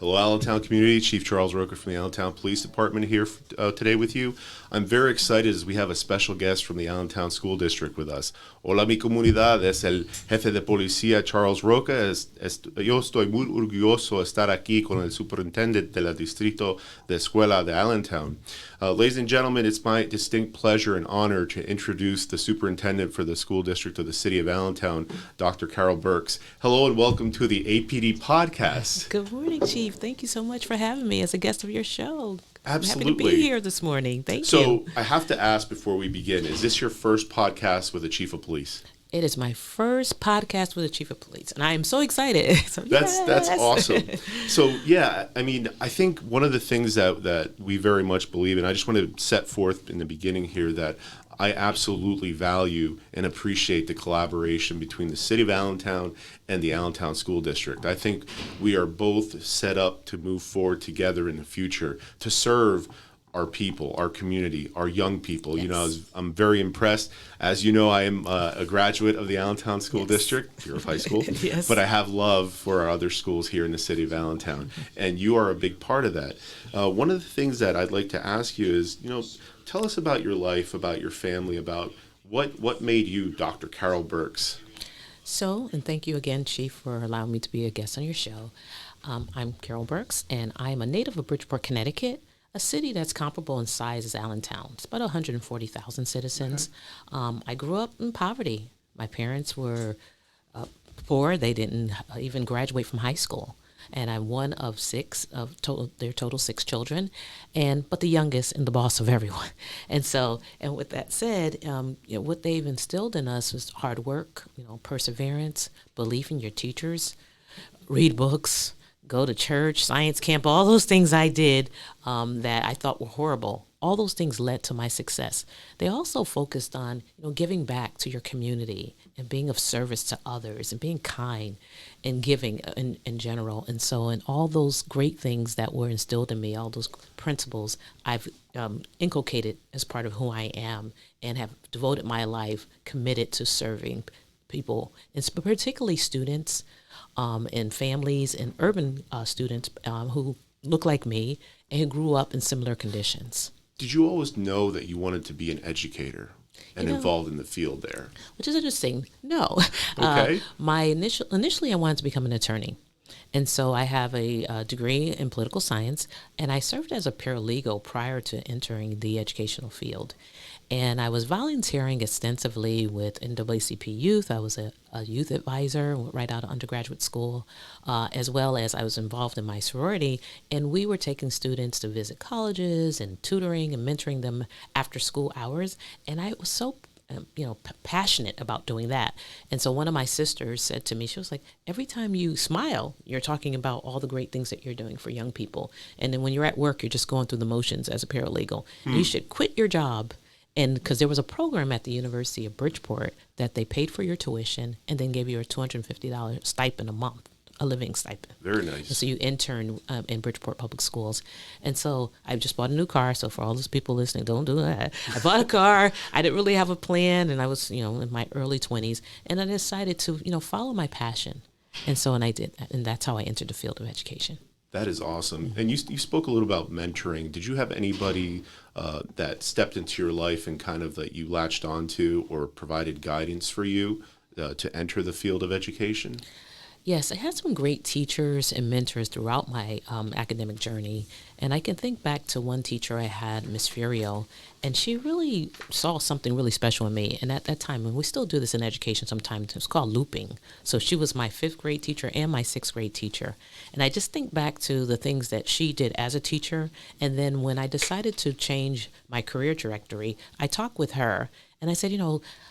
Hello, Allentown community. Chief Charles Roca from the Allentown Police Department here today with you. I'm very excited as we have a special guest from the Allentown School District with us. Hola, mi comunidad. Es el jefe de policía Charles Roca. Yo estoy muy orgulloso de estar aquí con el superintendent del distrito de escuela de Allentown. Ladies and gentlemen, it's my distinct pleasure and honor to introduce the superintendent for the school district of the city of Allentown, Dr. Carol Birks. Hello and welcome to the APD Podcast. Good morning, Chief. Thank you so much for having me as a guest of your show. Absolutely. I'm happy to be here this morning. Thank you. So I have to ask before we begin, is this your first podcast with a chief of police? It is my first podcast with a chief of police, and I am so excited. So, that's awesome. So, yeah, I mean, I think one of the things that we very much believe in, I just want to set forth in the beginning here that I absolutely value and appreciate the collaboration between the city of Allentown and the Allentown School District. I think we are both set up to move forward together in the future to serve our people, our community, our young people. Yes. You know, I'm very impressed. As you know, I am a graduate of the Allentown School District, Bureau of High School, Yes. But I have love for our other schools here in the city of Allentown, and you are a big part of that. One of the things that I'd like to ask you is, you know, tell us about your life, about your family, about what made you Dr. Carol Birks. So, and thank you again, Chief, for allowing me to be a guest on your show. I'm Carol Birks, and I'm a native of Bridgeport, Connecticut, a city that's comparable in size as Allentown. It's about 140,000 citizens. Okay. I grew up in poverty. My parents were poor. They didn't even graduate from high school. And I'm one of six of their total six children, but the youngest and the boss of everyone. And so, and with that said, what they've instilled in us was hard work, perseverance, belief in your teachers, read books, go to church, science camp, all those things I did that I thought were horrible. All those things led to my success. They also focused on, giving back to your community and being of service to others and being kind and giving in general. And so, and all those great things that were instilled in me, all those principles, I've inculcated as part of who I am and have devoted my life committed to serving people, and particularly students and families and urban students who look like me and who grew up in similar conditions. Did you always know that you wanted to be an educator and involved in the field there? Which is interesting. No. Okay. Initially, I wanted to become an attorney. And so I have a degree in political science, and I served as a paralegal prior to entering the educational field. And I was volunteering extensively with NAACP Youth. I was a youth advisor right out of undergraduate school, as well as I was involved in my sorority. And we were taking students to visit colleges and tutoring and mentoring them after school hours. And I was so passionate about doing that. And so one of my sisters said to me, she was like, every time you smile, you're talking about all the great things that you're doing for young people. And then when you're at work, you're just going through the motions as a paralegal. You should quit your job. And because there was a program at the University of Bridgeport that they paid for your tuition and then gave you a $250 stipend a month, a living stipend. Very nice. And so you intern in Bridgeport Public Schools. And so I just bought a new car. So for all those people listening, don't do that. I bought a car. I didn't really have a plan. And I was, in my early 20s. And I decided to, follow my passion. And so, and I did. And that's how I entered the field of education. That is awesome. And you spoke a little about mentoring. Did you have anybody that stepped into your life and kind of that you latched onto or provided guidance for you to enter the field of education? Yes, I had some great teachers and mentors throughout my academic journey. And I can think back to one teacher I had, Miss Furio, and she really saw something really special in me. And at that time, and we still do this in education sometimes, it's called looping. So she was my 5th grade teacher and my 6th grade teacher. And I just think back to the things that she did as a teacher. And then when I decided to change my career trajectory, I talked with her. And I said,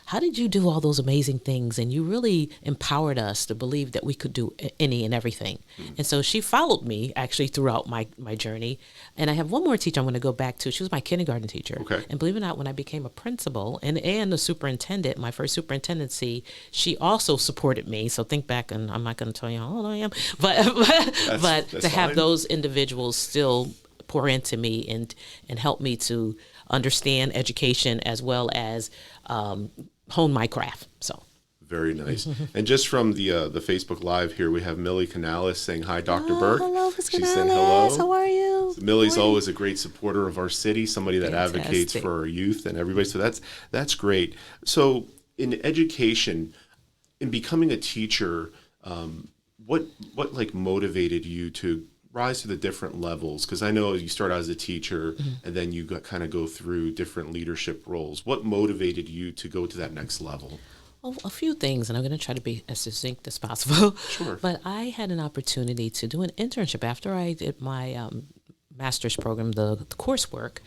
how did you do all those amazing things? And you really empowered us to believe that we could do any and everything. Mm-hmm. And so she followed me actually throughout my journey. And I have one more teacher I'm going to go back to. She was my kindergarten teacher. Okay. And believe it or not, when I became a principal and the superintendent, my first superintendency, she also supported me. So think back, and I'm not going to tell you how old I am, but to have those individuals still pour into me and help me to understand education as well as hone my craft. So Very nice. And just from the Facebook Live here, we have Millie Canales saying, hi, Dr. Burke. Hello, Ms. She's Canales. saying hello. How are you? Millie's always a great supporter of our city, somebody that Fantastic. advocates for our youth and everybody. So that's great. So in education, in becoming a teacher, what like motivated you to rise to the different levels? Because I know you start out as a teacher and then you kind of go through different leadership roles. What motivated you to go to that next level? Well, a few things, and I'm going to try to be as succinct as possible. Sure. But I had an opportunity to do an internship after I did my master's program, the coursework.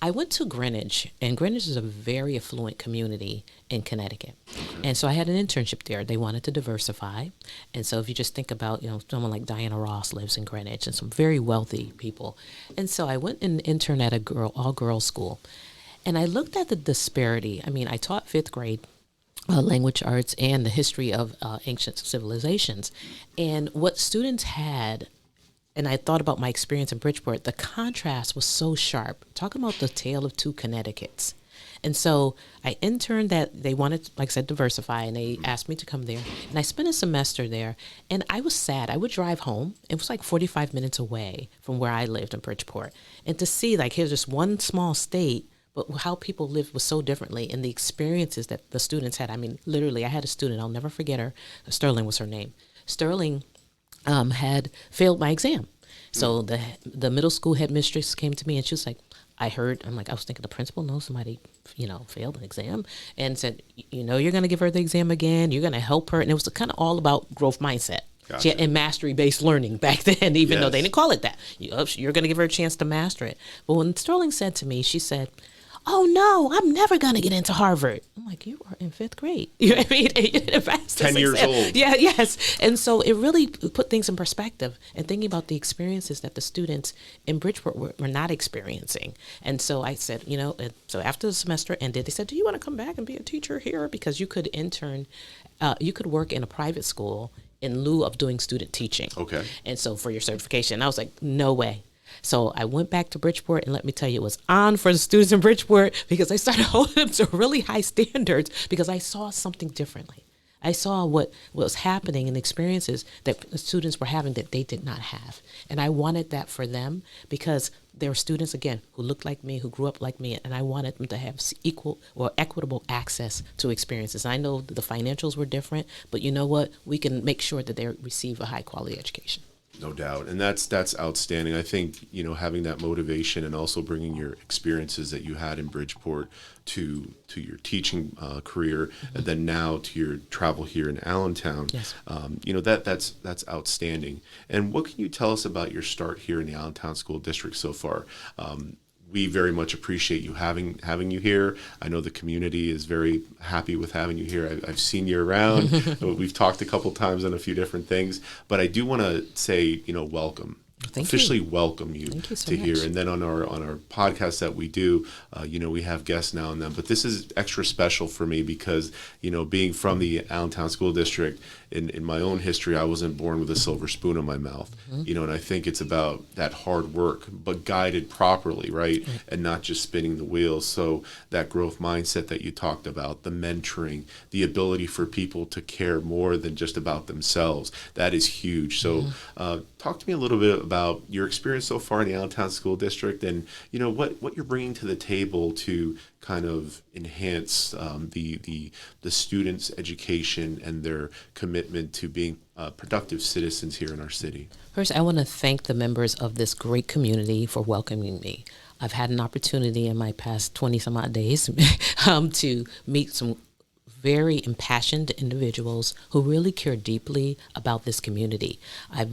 I went to Greenwich, and Greenwich is a very affluent community in Connecticut. Okay. And so I had an internship there. They wanted to diversify. And so if you just think about, someone like Diana Ross lives in Greenwich and some very wealthy people. And so I went and interned at all-girls school. And I looked at the disparity. I mean, I taught fifth grade language arts and the history of ancient civilizations. And what students had, and I thought about my experience in Bridgeport, the contrast was so sharp. Talking about the tale of two Connecticuts. And so I interned that they wanted, like I said, diversify, and they asked me to come there. And I spent a semester there, and I was sad. I would drive home. It was like 45 minutes away from where I lived in Bridgeport. And to see, like, here's just one small state, but how people lived was so differently, and the experiences that the students had. I mean, literally, I had a student, I'll never forget her. Sterling was her name. Sterling had failed my exam. So the middle school headmistress came to me and she was like, I was thinking the principal knows somebody, failed an exam, and said, you're going to give her the exam again. You're going to help her. And it was kind of all about growth mindset. Gotcha. And mastery-based learning back then, even though they didn't call it that. You're going to give her a chance to master it. But when Sterling said to me, she said, oh, no, I'm never going to get into Harvard. I'm like, you are in fifth grade. You know what I mean? 10 years old. Yeah, yes. And so it really put things in perspective and thinking about the experiences that the students in Bridgeport were not experiencing. And so I said, so after the semester ended, they said, do you want to come back and be a teacher here? Because you could you could work in a private school in lieu of doing student teaching. Okay. And so for your certification, I was like, no way. So I went back to Bridgeport, and let me tell you, it was on for the students in Bridgeport because I started holding them to really high standards because I saw something differently. I saw what was happening and experiences that the students were having that they did not have. And I wanted that for them because there were students, again, who looked like me, who grew up like me, and I wanted them to have equal or equitable access to experiences. I know the financials were different, but you know what? We can make sure that they receive a high-quality education. No doubt. And that's outstanding. I think, having that motivation and also bringing your experiences that you had in Bridgeport to your teaching career, and then now to your travel here in Allentown, yes. That's outstanding. And what can you tell us about your start here in the Allentown School District so far? We very much appreciate you having you here. I know the community is very happy with having you here. I've seen you around. We've talked a couple times on a few different things, but I do want to say, welcome. Officially welcome you to here. And then on our podcast that we do, we have guests now and then. But this is extra special for me because, being from the Allentown School District, in my own history, I wasn't born with a silver spoon in my mouth. And I think it's about that hard work, but guided properly, right? And not just spinning the wheels. So that growth mindset that you talked about, the mentoring, the ability for people to care more than just about themselves, that is huge. So talk to me a little bit about your experience so far in the Allentown School District and, what you're bringing to the table to kind of enhance the students' education and their commitment to being productive citizens here in our city. First, I want to thank the members of this great community for welcoming me. I've had an opportunity in my past 20-some-odd days to meet some very impassioned individuals who really care deeply about this community. I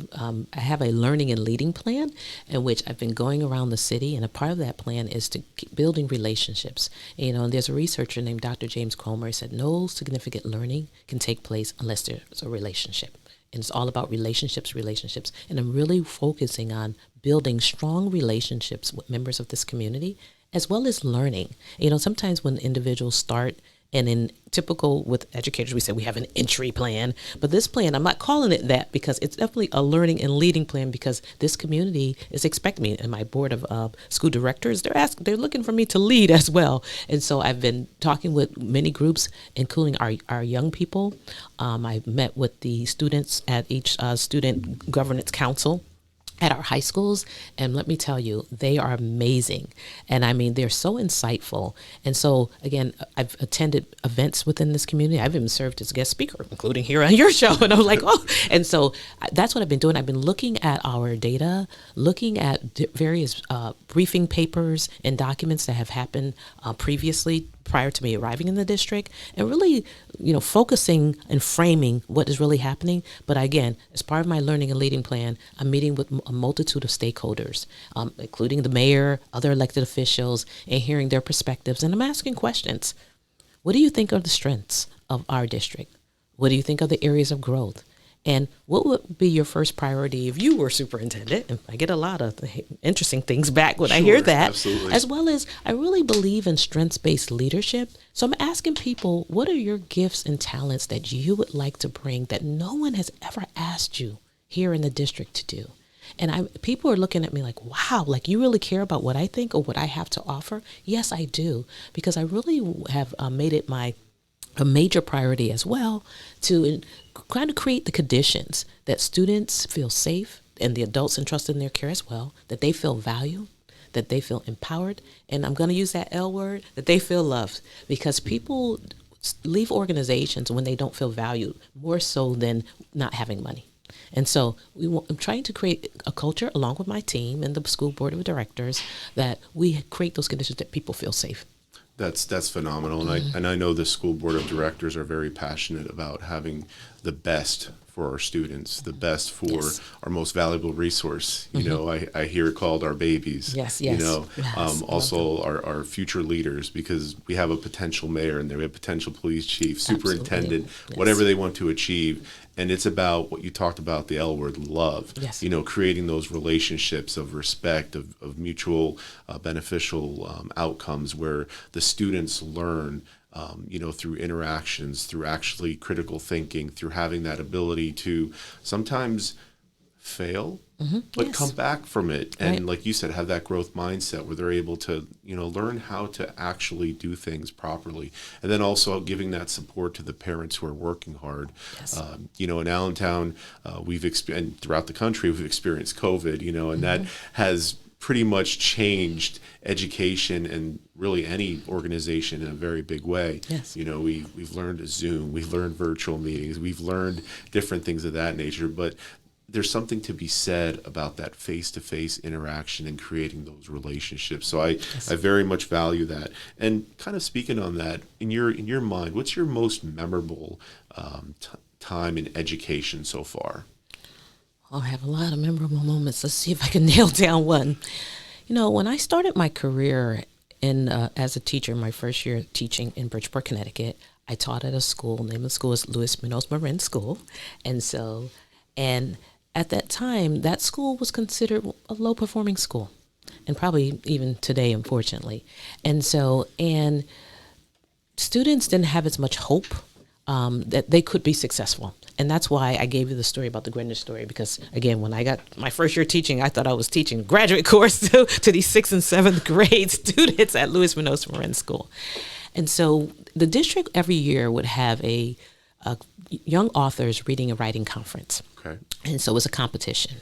have a learning and leading plan in which I've been going around the city, and a part of that plan is to keep building relationships. And there's a researcher named Dr. James Comer who said no significant learning can take place unless there's a relationship. And it's all about relationships. And I'm really focusing on building strong relationships with members of this community, as well as learning. Sometimes when individuals start And in typical with educators, we say we have an entry plan, but this plan, I'm not calling it that because it's definitely a learning and leading plan because this community is expecting me and my board of school directors, they're looking for me to lead as well. And so I've been talking with many groups, including our young people. I've met with the students at each student governance council at our high schools, and let me tell you, they are amazing. And I mean, they're so insightful. And so, again, I've attended events within this community. I've even served as guest speaker, including here on your show. And I'm like, oh. And so that's what I've been doing. I've been looking at our data, looking at various briefing papers and documents that have happened previously prior to me arriving in the district, and really, focusing and framing what is really happening. But again, as part of my learning and leading plan, I'm meeting with a multitude of stakeholders, including the mayor, other elected officials, and hearing their perspectives. And I'm asking questions. What do you think are the strengths of our district? What do you think are the areas of growth? And what would be your first priority if you were superintendent? And I get a lot of interesting things back when I hear that. Absolutely. As well as I really believe in strengths-based leadership. So I'm asking people, what are your gifts and talents that you would like to bring that no one has ever asked you here in the district to do? And people are looking at me like, wow, like you really care about what I think or what I have to offer? Yes, I do. Because I really have made it a major priority as well to kind of create the conditions that students feel safe and the adults entrusted in their care as well, that they feel valued, that they feel empowered. And I'm going to use that L word, that they feel loved, because people leave organizations when they don't feel valued more so than not having money. And so I'm trying to create a culture along with my team and the school board of directors that we create those conditions that people feel safe. That's phenomenal, and I know the school board of directors are very passionate about having the best for our students, the best for our most valuable resource. I hear it called our babies. Yes. Also our future leaders, because we have a potential mayor and we have a potential police chief, superintendent, whatever they want to achieve. And it's about what you talked about, the L word, love. Yes. Creating those relationships of respect, of mutual beneficial outcomes where the students learn, through interactions, through actually critical thinking, through having that ability to sometimes fail, but come back from it. And like you said, have that growth mindset where they're able to, learn how to actually do things properly. And then also giving that support to the parents who are working hard. Yes. In Allentown, and throughout the country, we've experienced COVID, and that has pretty much changed education and really any organization in a very big way. Yes. We've learned Zoom, we've learned virtual meetings, we've learned different things of that nature, but there's something to be said about that face-to-face interaction and creating those relationships. So I very much value that. And kind of speaking on that, in your mind, what's your most memorable time in education so far? I have a lot of memorable moments. Let's see if I can nail down one. When I started my career as a teacher, my first year teaching in Bridgeport, Connecticut, I taught at a school. The name of the school is Louis Munoz Marin School. And at that time, that school was considered a low-performing school, and probably even today, unfortunately. And students didn't have as much hope that they could be successful. And that's why I gave you the story about the Greenwich story, because, again, when I got my first year teaching, I thought I was teaching a graduate course to these 6th and 7th grade students at Louis Munoz Marin School. And so the district every year would have a young authors reading and writing conference. Okay. And so it was a competition.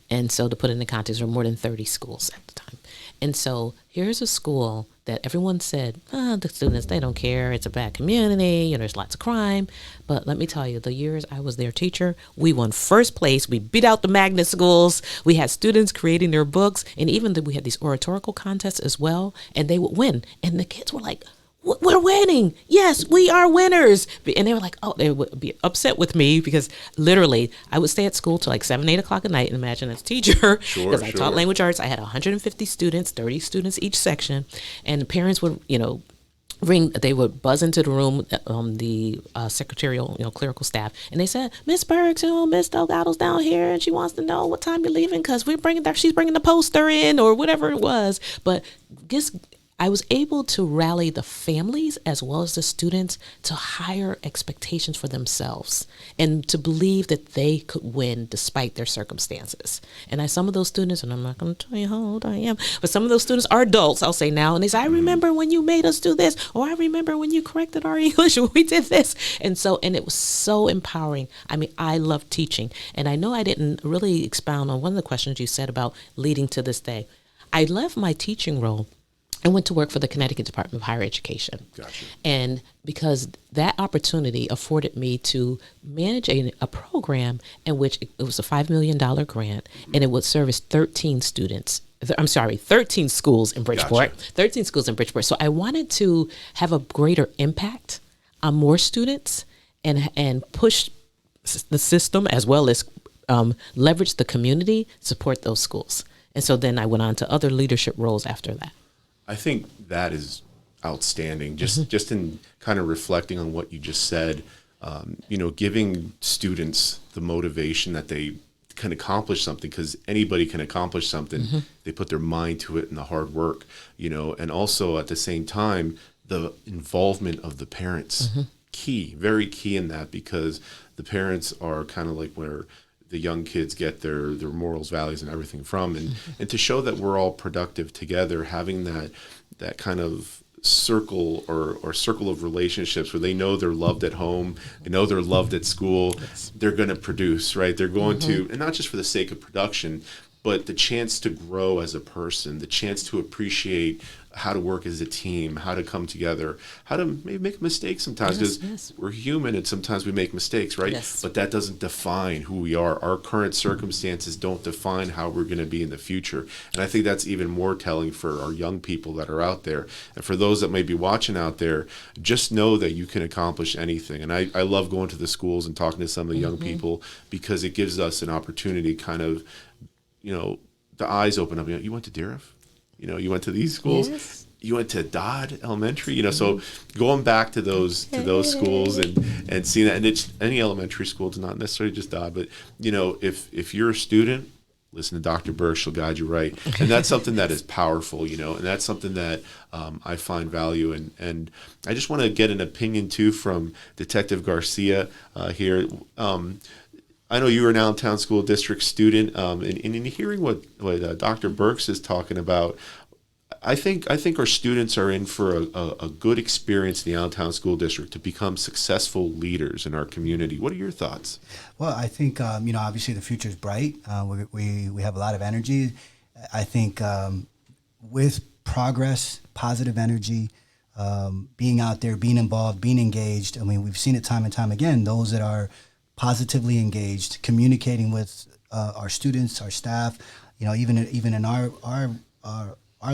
And so to put it in the context, there were more than 30 schools at the time. And so here's a school that everyone said, the students, they don't care. It's a bad community. There's lots of crime. But let me tell you, the years I was their teacher, we won first place. We beat out the magnet schools. We had students creating their books. And even we had these oratorical contests as well. And they would win. And the kids were like, we're winning. Yes, we are winners. And they were like, they would be upset with me because literally I would stay at school till like 7, 8 o'clock at night. And imagine as a teacher, because I taught language arts, I had 150 students, 30 students each section. And the parents would, they would buzz into the room, the secretarial, clerical staff. And they said, Miss Birks, Miss Delgado's down here and she wants to know what time you're leaving because she's bringing the poster in or whatever it was. But I was able to rally the families as well as the students to higher expectations for themselves and to believe that they could win despite their circumstances. And some of those students, and I'm not going to tell you how old I am, but some of those students are adults, I'll say now, and they say, I remember when you made us do this, or I remember when you corrected our English when we did this. And it was so empowering. I mean, I love teaching. And I know I didn't really expound on one of the questions you said about leading to this day. I left my teaching role and went to work for the Connecticut Department of Higher Education. Gotcha. And because that opportunity afforded me to manage a program in which it was a $5 million grant, and it would service 13 schools in Bridgeport. Gotcha. 13 schools in Bridgeport. So I wanted to have a greater impact on more students and push the system as well as leverage the community, support those schools. And so then I went on to other leadership roles after that. I think that is outstanding. Just in kind of reflecting on what you just said, giving students the motivation that they can accomplish something, because anybody can accomplish something. They put their mind to it and the hard work, and also at the same time, the involvement of the parents, very key in that, because the parents are kind of like where the young kids get their morals, values, and everything from, and to show that we're all productive together, having that kind of circle or circle of relationships where they know they're loved at home, they know they're loved at school, they're going to produce, right? They're going to, and not just for the sake of production, but the chance to grow as a person, the chance to appreciate how to work as a team, how to come together, how to maybe make mistakes sometimes, because we're human and sometimes we make mistakes, right? But that doesn't define who we are. Our current circumstances don't define how we're going to be in the future. And I think that's even more telling for our young people that are out there. And for those that may be watching out there, just know that you can accomplish anything. And I love going to the schools and talking to some of the young people, because it gives us an opportunity kind of, the eyes open up. You went to Deriff? You went to these schools. Yes. You went to Dodd Elementary. So going back to those schools and seeing that, and it's any elementary school, it's not necessarily just Dodd, but if you're a student, listen to Dr. Birks, she'll guide you right. And that's something that is powerful, and that's something that I find value in. And I just want to get an opinion too from Detective Garcia here. I know you were an Allentown School District student, and in hearing what Dr. Birks is talking about, I think our students are in for a good experience in the Allentown School District to become successful leaders in our community. What are your thoughts? Well, I think obviously the future is bright. We have a lot of energy. I think with progress, positive energy, being out there, being involved, being engaged. I mean, we've seen it time and time again. Those that are positively engaged, communicating with our students, our staff, even in our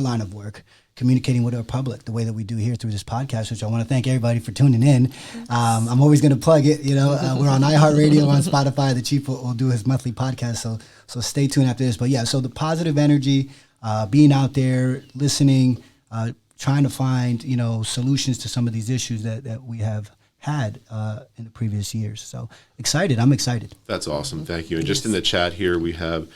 line of work, communicating with our public the way that we do here through this podcast, which I want to thank everybody for tuning in. I'm always going to plug it. We're on iHeartRadio, on Spotify. The chief will do his monthly podcast, so stay tuned after this. But yeah, so the positive energy, being out there, listening, trying to find solutions to some of these issues that we have had in the previous years. So excited. I'm excited. That's awesome. Thank you. And just in the chat here, we have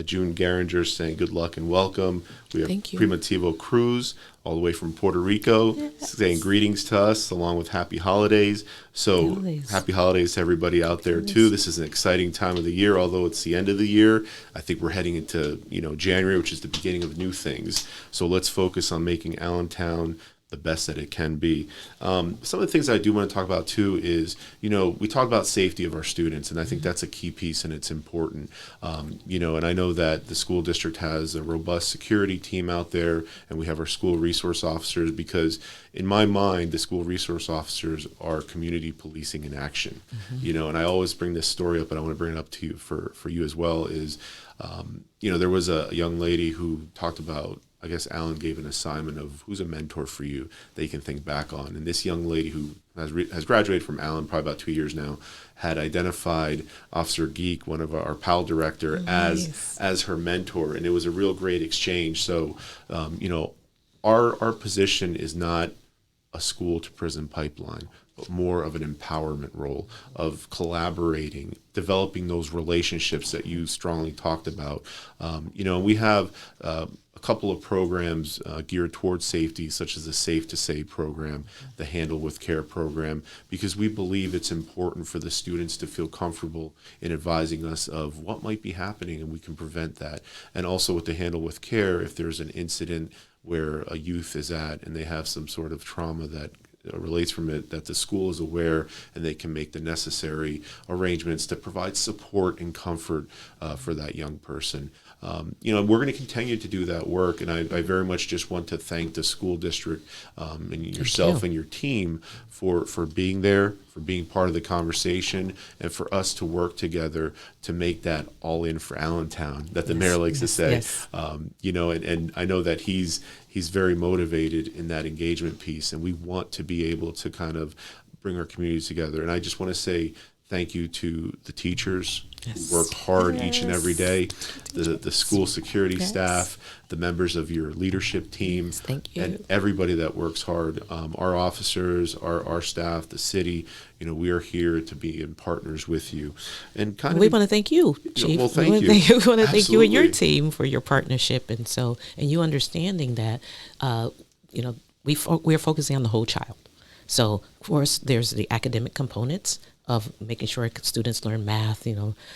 June Garinger saying good luck and welcome. We have Primitivo Cruz all the way from Puerto Rico saying greetings to us along with happy holidays. So happy holidays to everybody out there too. This is an exciting time of the year, although it's the end of the year. I think we're heading into January, which is the beginning of new things. So let's focus on making Allentown the best that it can be. Some of the things I do want to talk about too is, we talk about safety of our students, and I think that's a key piece and it's important. And I know that the school district has a robust security team out there, and we have our school resource officers, because in my mind, the school resource officers are community policing in action. And I always bring this story up, but I want to bring it up to you for you as well, is, there was a young lady who talked about, I guess Alan gave an assignment of who's a mentor for you that you can think back on. And this young lady who has graduated from Allen probably about 2 years now, had identified Officer Geek, one of our PAL director, as her mentor. And it was a real great exchange. So, our position is not a school to prison pipeline, but more of an empowerment role of collaborating, developing those relationships that you strongly talked about. We have a couple of programs geared towards safety, such as the Safe to Say program, the Handle with Care program, because we believe it's important for the students to feel comfortable in advising us of what might be happening, and we can prevent that. And also with the Handle with Care, if there's an incident where a youth is at and they have some sort of trauma that relates from it, that the school is aware and they can make the necessary arrangements to provide support and comfort for that young person. We're going to continue to do that work, and I very much just want to thank the school district and yourself and your team for being there, for being part of the conversation, and for us to work together to make that all in for Allentown, that the mayor likes to say. Yes. And I know that he's very motivated in that engagement piece, and we want to be able to kind of bring our communities together. And I just want to say thank you to the teachers who work hard each and every day, the school security staff, the members of your leadership team, and everybody that works hard, our officers, our staff, the city. We are here to be in partners with you. And we want to thank you, Chief. Well, thank you. We want to thank you and your team for your partnership, and you understanding that we are focusing on the whole child. So, of course, there's the academic components of making sure students learn math,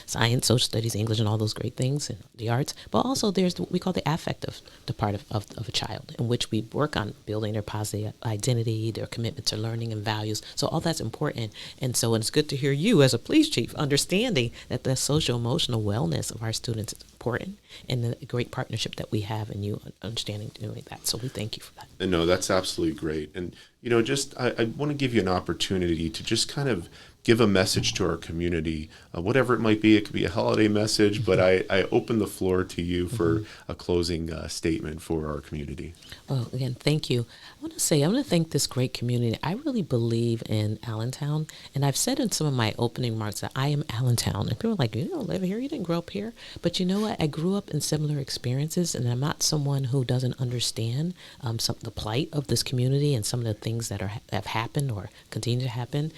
science, social studies, English, and all those great things, and the arts. But also there's what we call the affective, the part of a child, in which we work on building their positive identity, their commitment to learning and values. So all that's important. And it's good to hear you as a police chief understanding that the social emotional wellness of our students is important, and the great partnership that we have, and you understanding doing that. So we thank you for that. And no, that's absolutely great. And, I want to give you an opportunity to just kind of give a message to our community, whatever it might be. It could be a holiday message, but I open the floor to you for a closing statement for our community. Well, again, thank you. I want to thank this great community. I really believe in Allentown, and I've said in some of my opening remarks that I am Allentown. And people are like, you don't live here, you didn't grow up here. But you know what? I grew up in similar experiences, and I'm not someone who doesn't understand the plight of this community and some of the things that have happened or continue to happen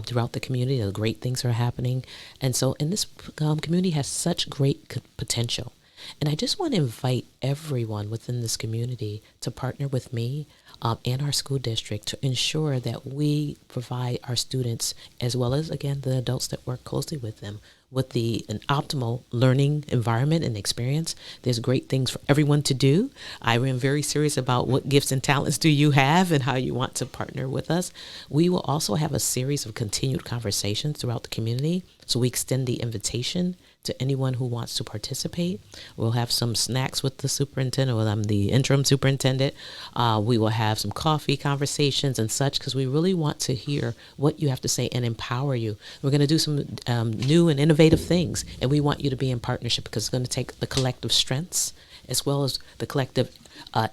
throughout the community. The great things are happening. And this community has such great potential. And I just want to invite everyone within this community to partner with me and our school district to ensure that we provide our students, as well as, again, the adults that work closely with them, with an optimal learning environment and experience. There's great things for everyone to do. I am very serious about what gifts and talents do you have and how you want to partner with us. We will also have a series of continued conversations throughout the community. So we extend the invitation to anyone who wants to participate. We'll have some snacks with the superintendent, well, I'm the interim superintendent. We will have some coffee conversations and such, because we really want to hear what you have to say and empower you. We're going to do some new and innovative things, and we want you to be in partnership, because it's going to take the collective strengths as well as the collective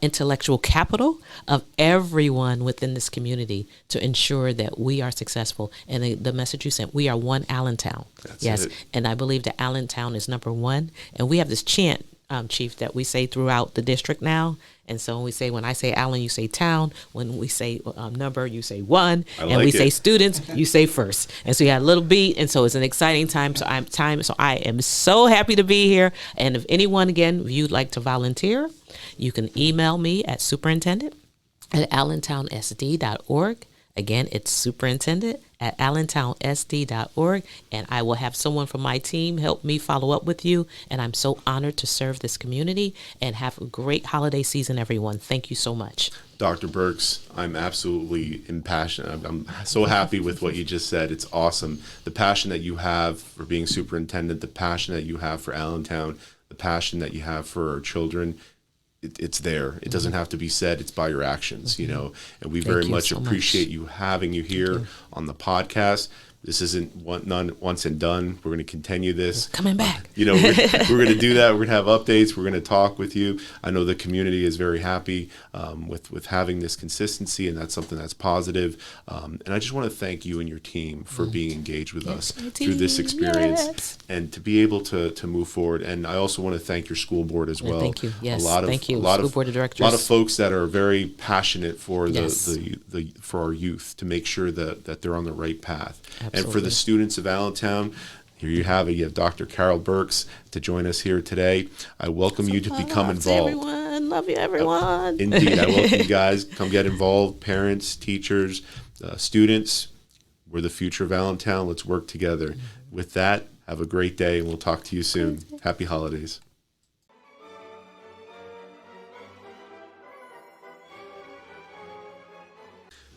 intellectual capital of everyone within this community to ensure that we are successful. And the message you sent, we are one Allentown. Yes. And I believe that Allentown is number one. And we have this chant, Chief, that we say throughout the district now. And so when I say Allen, you say town. When we say number, you say one. And we say students, you say first. And so you had a little beat. And so it's an exciting time. So I am so happy to be here. And if anyone, again, if you'd like to volunteer, you can email me at superintendent@allentownsd.org. Again, it's superintendent@allentownsd.org, and I will have someone from my team help me follow up with you. And I'm so honored to serve this community, and have a great holiday season, everyone. Thank you so much. Dr. Birks, I'm absolutely impassioned. I'm so happy with what you just said. It's awesome. The passion that you have for being superintendent, the passion that you have for Allentown, the passion that you have for our children, it's there. It doesn't have to be said. It's by your actions, and we very much appreciate you having you here on the podcast. This isn't once and done. We're going to continue this. Coming back. We're going to do that. We're going to have updates. We're going to talk with you. I know the community is very happy with having this consistency, and that's something that's positive. And I just want to thank you and your team for being engaged with us through this experience and to be able to move forward. And I also want to thank your school board as well. Thank you. Yes, thank you. School board of directors. A lot of folks that are very passionate for for our youth to make sure that they're on the right path. Absolutely. And for the students of Allentown, here you have it. You have Dr. Carol Birks to join us here today. I welcome you to become involved. Everyone. Love you, everyone. Indeed. I welcome you guys. Come get involved. Parents, teachers, students. We're the future of Allentown. Let's work together. With that, have a great day, and we'll talk to you soon. Happy holidays.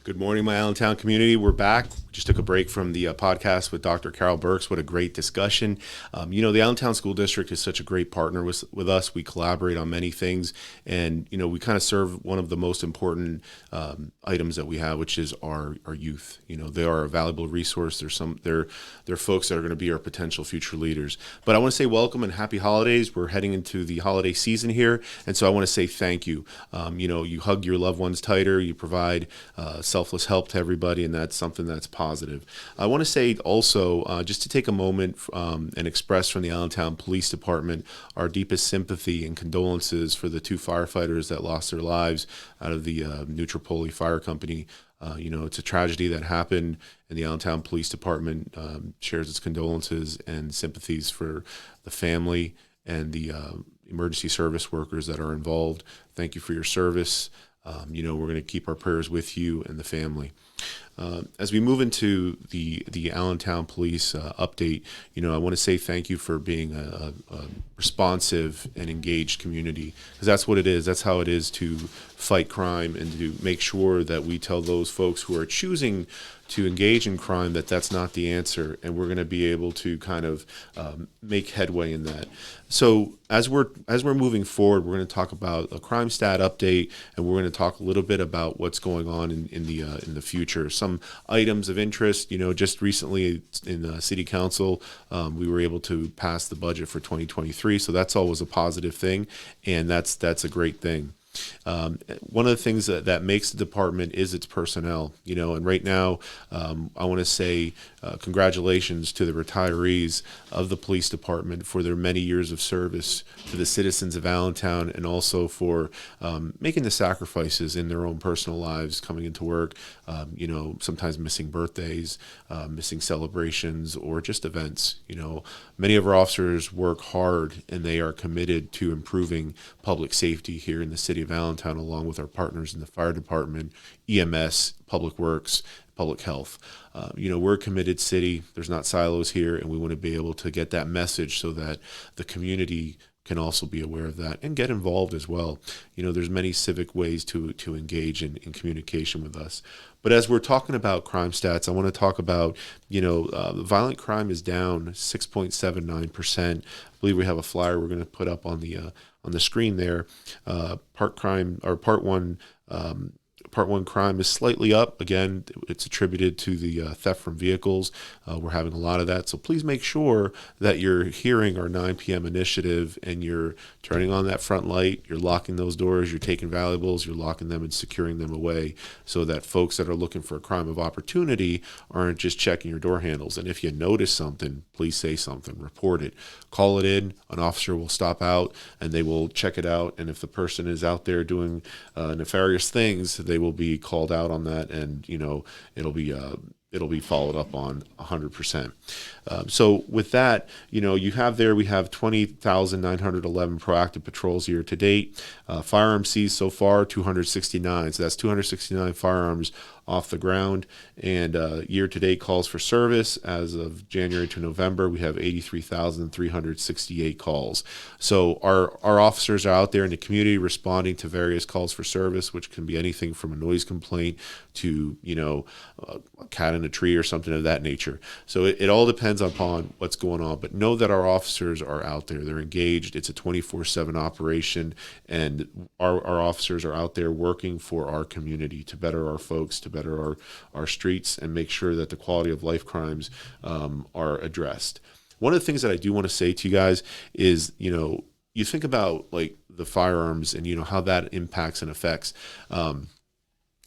Good morning, my Allentown community. We're back. Just took a break from the podcast with Dr. Carol Birks. What a great discussion. The Allentown School District is such a great partner with us. We collaborate on many things, and, we kind of serve one of the most important items that we have, which is our youth. They are a valuable resource. They're folks that are going to be our potential future leaders. But I want to say welcome and happy holidays. We're heading into the holiday season here, and so I want to say thank you. You hug your loved ones tighter. You provide selfless help to everybody, and that's something that's positive. I want to say also, just to take a moment and express from the Allentown Police Department our deepest sympathy and condolences for the 2 firefighters that lost their lives out of the Nutropoli Fire Company. It's a tragedy that happened, and the Allentown Police Department shares its condolences and sympathies for the family and the emergency service workers that are involved. Thank you for your service. We're going to keep our prayers with you and the family. As we move into the Allentown Police update, I want to say thank you for being a responsive and engaged community, because that's what it is. That's how it is to fight crime and to make sure that we tell those folks who are choosing to engage in crime that that's not the answer, and we're going to be able to kind of make headway in that. So as we're moving forward, we're going to talk about a crime stat update, and we're going to talk a little bit about what's going on in the future. Some items of interest, just recently in the City Council, we were able to pass the budget for 2023, so that's always a positive thing, and that's a great thing. One of the things that makes the department is its personnel, and right now I want to say congratulations to the retirees of the police department for their many years of service to the citizens of Allentown, and also for making the sacrifices in their own personal lives, coming into work, sometimes missing birthdays, missing celebrations, or just events. Many of our officers work hard, and they are committed to improving public safety here in the city of Allentown, along with our partners in the fire department, EMS, Public Works, Public Health. We're a committed city. There's not silos here, and we want to be able to get that message so that the community can also be aware of that and get involved as well. There's many civic ways to engage in communication with us. But as we're talking about crime stats, I want to talk about, violent crime is down 6.79%. I believe we have a flyer we're going to put up on the screen there. Part one crime is slightly up. Again, it's attributed to the theft from vehicles. We're having a lot of that. So please make sure that you're hearing our 9 p.m. initiative and you're turning on that front light, you're locking those doors, you're taking valuables, you're locking them and securing them away, so that folks that are looking for a crime of opportunity aren't just checking your door handles. And if you notice something, please say something, report it, call it in. An officer will stop out and they will check it out. And if the person is out there doing nefarious things, they will be called out on that, and it'll be followed up on 100%. So with that, we have 20,911 proactive patrols year to date. Firearms seized so far, 269. So that's 269 firearms off the ground. And year to date calls for service as of January to November, we have 83,368 calls. So our officers are out there in the community responding to various calls for service, which can be anything from a noise complaint to, a cat in a tree or something of that nature. So it all depends upon what's going on. But know that our officers are out there. They're engaged. It's a 24/7 operation, and our officers are out there working for our community to better our folks, to better our streets, and make sure that the quality of life crimes are addressed. One of the things that I do want to say to you guys is, you think about like the firearms and, how that impacts and affects.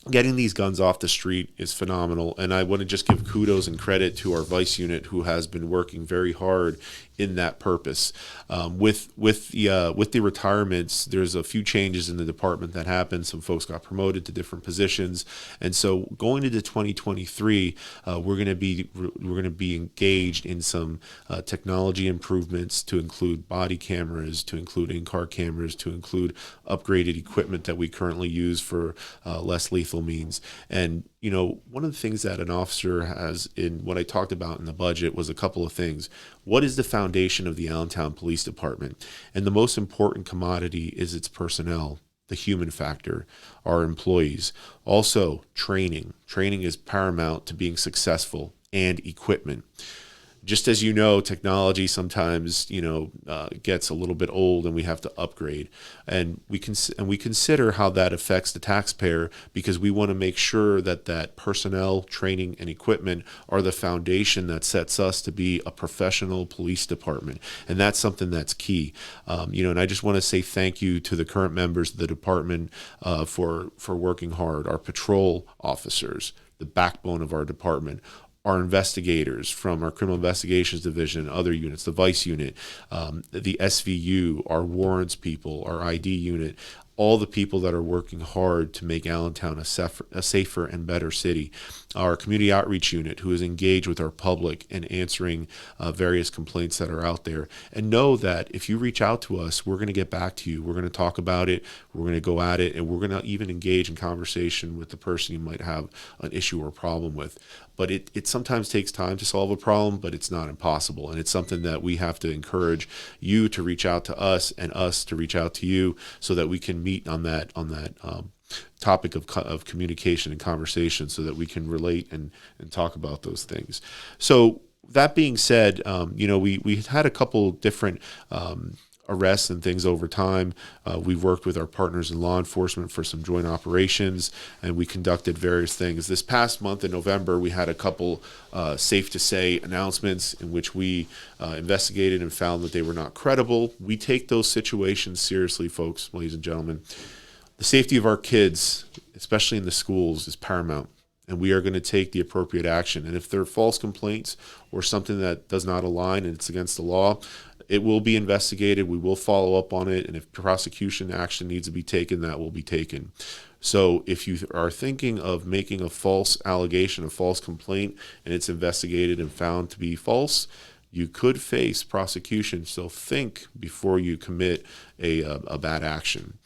Getting these guns off the street is phenomenal, and I want to just give kudos and credit to our vice unit who has been working very hard in that purpose. With the retirements, there's a few changes in the department that happened. Some folks got promoted to different positions, and so going into 2023, we're going to be engaged in some technology improvements to include body cameras, to include in-car cameras, to include upgraded equipment that we currently use for less lethal means. And one of the things that an officer has in what I talked about in the budget was a couple of things. What is the foundation of the Allentown Police Department? And the most important commodity is its personnel, the human factor, our employees. Also, training. Training is paramount to being successful, and equipment. Just as technology sometimes gets a little bit old and we have to upgrade, and we consider how that affects the taxpayer, because we want to make sure that personnel, training, and equipment are the foundation that sets us to be a professional police department, and that's something that's key. And I just want to say thank you to the current members of the department for working hard. Our patrol officers, the backbone of our department. Our investigators from our criminal investigations division, other units, the vice unit, the SVU, our warrants people, our ID unit, all the people that are working hard to make Allentown a safer and better city. Our community outreach unit, who is engaged with our public and answering various complaints that are out there. And know that if you reach out to us, we're going to get back to you. We're going to talk about it. We're going to go at it. And we're going to even engage in conversation with the person you might have an issue or problem with. But it sometimes takes time to solve a problem, but it's not impossible. And it's something that we have to encourage you to reach out to us and us to reach out to you, so that we can meet on that topic of communication and conversation, so that we can relate and talk about those things. So that being said, we had a couple different arrests and things over time. We've worked with our partners in law enforcement for some joint operations, and we conducted various things. This past month in November, we had a couple safe to say announcements in which we investigated and found that they were not credible. We take those situations seriously, folks, ladies and gentlemen. The safety of our kids, especially in the schools, is paramount, and we are going to take the appropriate action. And if there are false complaints or something that does not align and it's against the law, it will be investigated. We will follow up on it. And if prosecution action needs to be taken, that will be taken. So if you are thinking of making a false allegation, a false complaint, and it's investigated and found to be false, you could face prosecution. So think before you commit a bad action.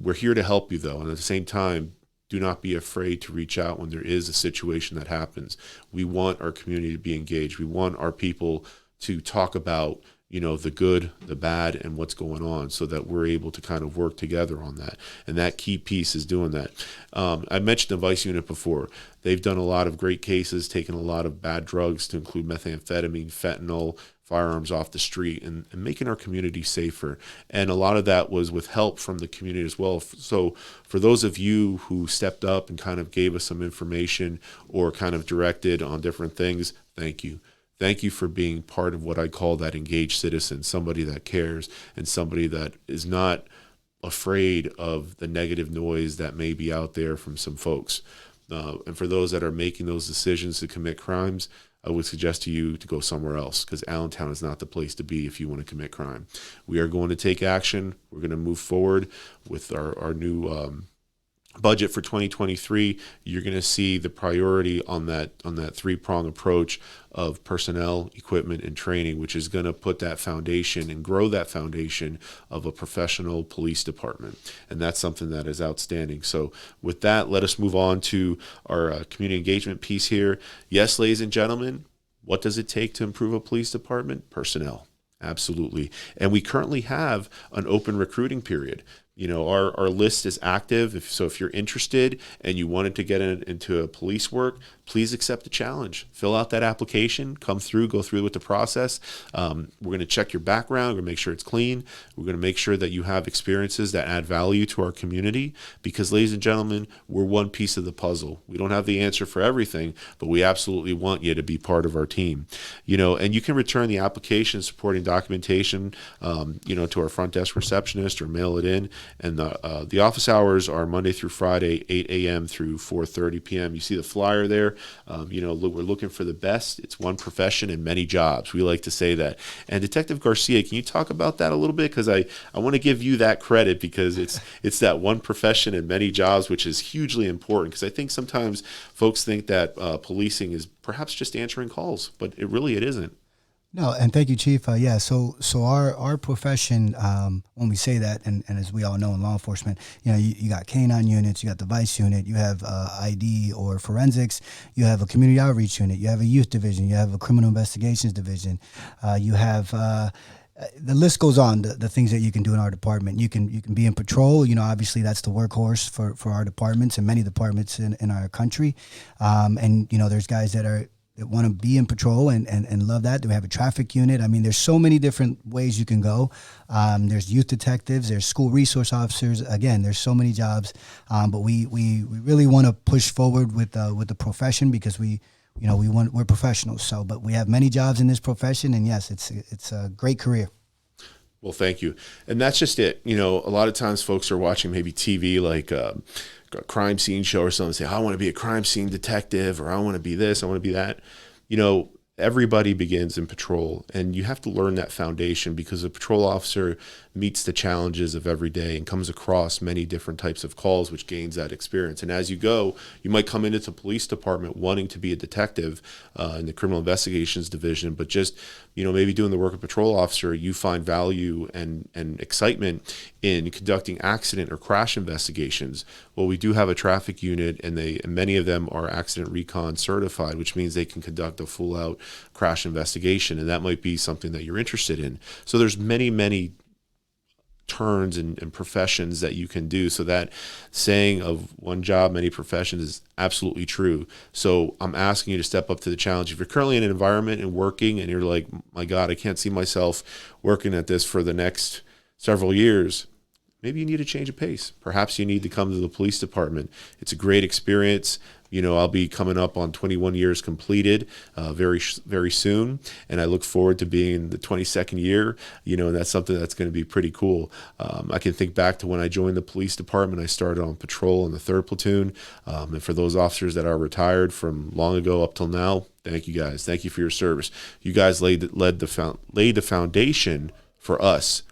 We're here to help you, though. And at the same time, do not be afraid to reach out when there is a situation that happens. We want our community to be engaged. We want our people to talk about the good, the bad, and what's going on, so that we're able to kind of work together on that. And that key piece is doing that. I mentioned the vice unit before. They've done a lot of great cases, taken a lot of bad drugs to include methamphetamine, fentanyl, firearms off the street, and making our community safer. And a lot of that was with help from the community as well. So for those of you who stepped up and kind of gave us some information or kind of directed on different things, thank you. Thank you for being part of what I call that engaged citizen, somebody that cares and somebody that is not afraid of the negative noise that may be out there from some folks. And for those that are making those decisions to commit crimes, I would suggest to you to go somewhere else, because Allentown is not the place to be if you want to commit crime. We are going to take action. We're going to move forward with our new budget for 2023. You're going to see the priority on that three-prong approach of personnel, equipment, and training, which is going to put that foundation and grow that foundation of a professional police department. And that's something that is outstanding. So with that, let us move on to our community engagement piece here. Yes, ladies and gentlemen, what does it take to improve a police department? Personnel. Absolutely. And we currently have an open recruiting period. Our list is active. If you're interested and you wanted to get into police work, please accept the challenge. Fill out that application, go through with the process. We're going to check your background. We're going to make sure it's clean. We're going to make sure that you have experiences that add value to our community because, ladies and gentlemen, we're one piece of the puzzle. We don't have the answer for everything, but we absolutely want you to be part of our team. And you can return the application supporting documentation, to our front desk receptionist or mail it in. And the office hours are Monday through Friday, 8 a.m. through 4:30 p.m. You see the flyer there. We're looking for the best. It's one profession and many jobs. We like to say that. And Detective Garcia, can you talk about that a little bit? Because I want to give you that credit because it's that one profession and many jobs, which is hugely important. Because I think sometimes folks think that policing is perhaps just answering calls, but it isn't. No, and thank you, Chief. So our profession, when we say that, and as we all know in law enforcement, you got canine units, you got the vice unit, you have ID or forensics, you have a community outreach unit, you have a youth division, you have a criminal investigations division, you have the list goes on. The things that you can do in our department, you can be in patrol. Obviously that's the workhorse for our departments and many departments in our country, and there's guys that want to be in patrol and love that. We have a traffic unit. I mean, there's so many different ways you can go. There's youth detectives, there's school resource officers. Again, there's so many jobs, but we really want to push forward with the profession because we're professionals. So, but we have many jobs in this profession, and yes, it's a great career. Well, thank you. And that's just it. A lot of times folks are watching maybe TV like a crime scene show or something and say, I want to be a crime scene detective, or I want to be this, I want to be that. Everybody begins in patrol, and you have to learn that foundation because a patrol officer meets the challenges of every day and comes across many different types of calls, which gains that experience. And as you go, you might come into the police department wanting to be a detective in the criminal investigations division, but just, maybe doing the work of patrol officer, you find value and excitement in conducting accident or crash investigations. Well, we do have a traffic unit, and many of them are accident recon certified, which means they can conduct a full out crash investigation, and that might be something that you're interested in. So there's many turns and professions that you can do. So that saying of one job, many professions is absolutely true. So I'm asking you to step up to the challenge. If you're currently in an environment and working and you're like, my God, I can't see myself working at this for the next several years, maybe you need a change of pace. Perhaps you need to come to the police department. It's a great experience. I'll be coming up on 21 years completed very, very soon, and I look forward to being the 22nd year, and that's something that's going to be pretty cool. I can think back to when I joined the police department. I started on patrol in the 3rd platoon, and for those officers that are retired from long ago up till now, thank you guys. Thank you for your service. You guys laid the foundation for us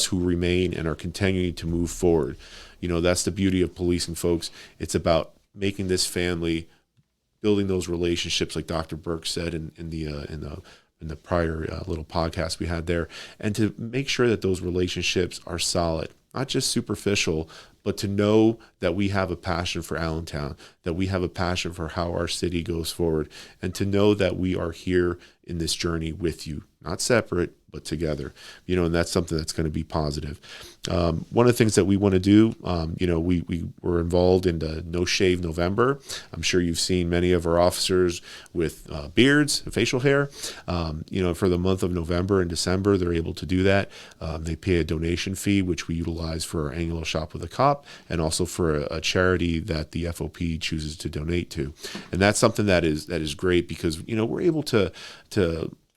who remain and are continuing to move forward. That's the beauty of policing, folks. It's about making this family, building those relationships, like Dr. Birks said in the prior little podcast we had there, and to make sure that those relationships are solid, not just superficial, but to know that we have a passion for Allentown, that we have a passion for how our city goes forward, and to know that we are here in this journey with you, not separate, but together, and that's something that's going to be positive. One of the things that we want to do, we were involved in the No Shave November. I'm sure you've seen many of our officers with beards and facial hair. For the month of November and December, they're able to do that. They pay a donation fee, which we utilize for our annual Shop with a Cop, and also for a charity that the FOP chooses to donate to. And that's something that is great because, we're able to